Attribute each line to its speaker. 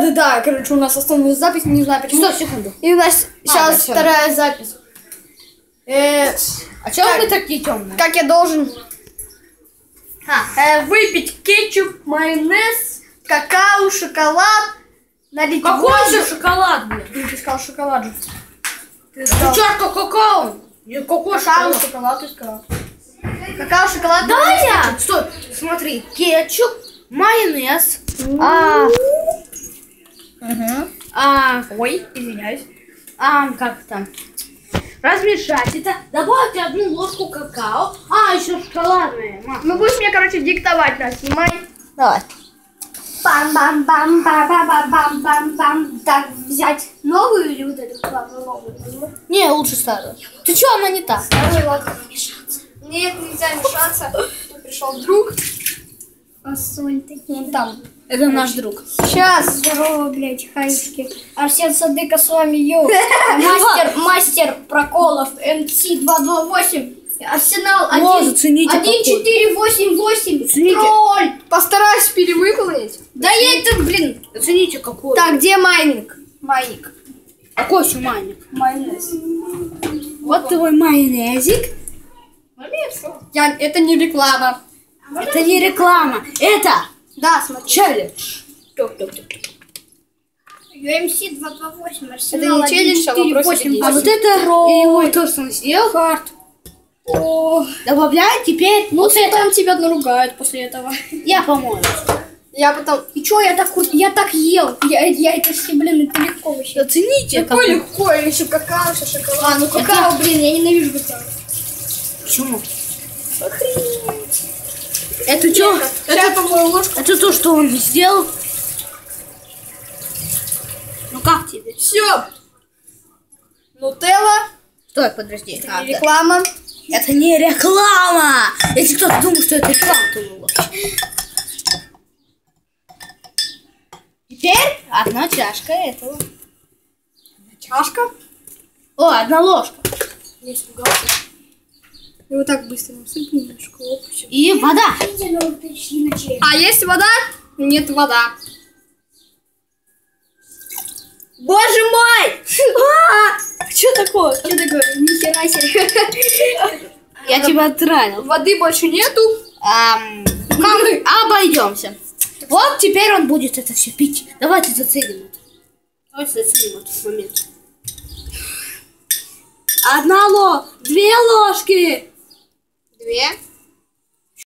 Speaker 1: Да-да-да, короче, у нас остановилась запись, не знаю почему.
Speaker 2: 100 секунд.
Speaker 1: И у нас сейчас вторая запись.
Speaker 2: А чё мы такие темные?
Speaker 1: Как я должен выпить кетчуп, майонез, какао, шоколад, налить
Speaker 2: Какой же шоколад, блин?
Speaker 1: Ты сказал шоколад же. Ты
Speaker 2: Чашка какао. Какой
Speaker 1: какао,
Speaker 2: шоколад?
Speaker 1: шоколад, ты сказал. Какао, шоколад.
Speaker 2: Да, я! Стой, смотри. Кетчуп, майонез.
Speaker 1: Ой, извиняюсь.
Speaker 2: Как там? Размешать это. Добавьте 1 ложку какао. Еще шоколадное.
Speaker 1: Ну будешь мне, короче, диктовать нас, снимай.
Speaker 2: Давай.
Speaker 1: Бам-бам-бам-бам-бам-бам-бам. Так, взять новую или вот эту новую?
Speaker 2: Не, лучше старую. Ты чё, она не та?
Speaker 1: Старую, ладно. Нет, нельзя мешаться. Пришел друг. Посоль такие там.
Speaker 2: Это наш друг.
Speaker 1: Сейчас. Здорово, блядь, хаечки. Арсен Садыка с вами, йоу. Мастер проколов МС-228. Арсенал 1488. Тролль. Постараюсь перевыполнить. Да я это, блин.
Speaker 2: Оцените, какой.
Speaker 1: Так, где майник? Майник.
Speaker 2: Какой еще майонез?
Speaker 1: Майонез.
Speaker 2: Вот твой майонезик.
Speaker 1: Это не реклама.
Speaker 2: Это не реклама. Это
Speaker 1: Да, смотри.
Speaker 2: челлендж.
Speaker 1: UMC-228,
Speaker 2: Это
Speaker 1: Арсенал
Speaker 2: не челлендж, а вопрос
Speaker 1: 1488.
Speaker 2: А вот это его то, что он съел.
Speaker 1: О,
Speaker 2: Добавляй теперь.
Speaker 1: ну
Speaker 2: Вот это.
Speaker 1: потом тебя наругают после этого.
Speaker 2: Я помою.
Speaker 1: Я потом... И чё, я так ел. Я это все, блин, это легко вообще.
Speaker 2: Оцените,
Speaker 1: Какой легко, еще какао, еще шоколад. Ну какао, блин, я ненавижу какао.
Speaker 2: Почему? Это что?
Speaker 1: Сейчас помою ложку.
Speaker 2: Это то, что он сделал. Ну как тебе?
Speaker 1: Все. Нутелла.
Speaker 2: Стой, подожди.
Speaker 1: Это не реклама.
Speaker 2: Это не реклама. Если кто-то думает, что это реклама, то ну вообще. Теперь 1 чашка этого.
Speaker 1: Чашка.
Speaker 2: О, 1 ложка.
Speaker 1: Не испугался. И вот так быстро насыпь немножко.
Speaker 2: И вода.
Speaker 1: А есть вода? Нет вода. Боже мой!
Speaker 2: Что такое?
Speaker 1: Что такое? Нихера себе.
Speaker 2: Я тебя отравил.
Speaker 1: Воды больше нету.
Speaker 2: Обойдемся. Вот теперь он будет это все пить. Давайте заценим это. Давайте заценим этот момент. 2 ложки.
Speaker 1: 2.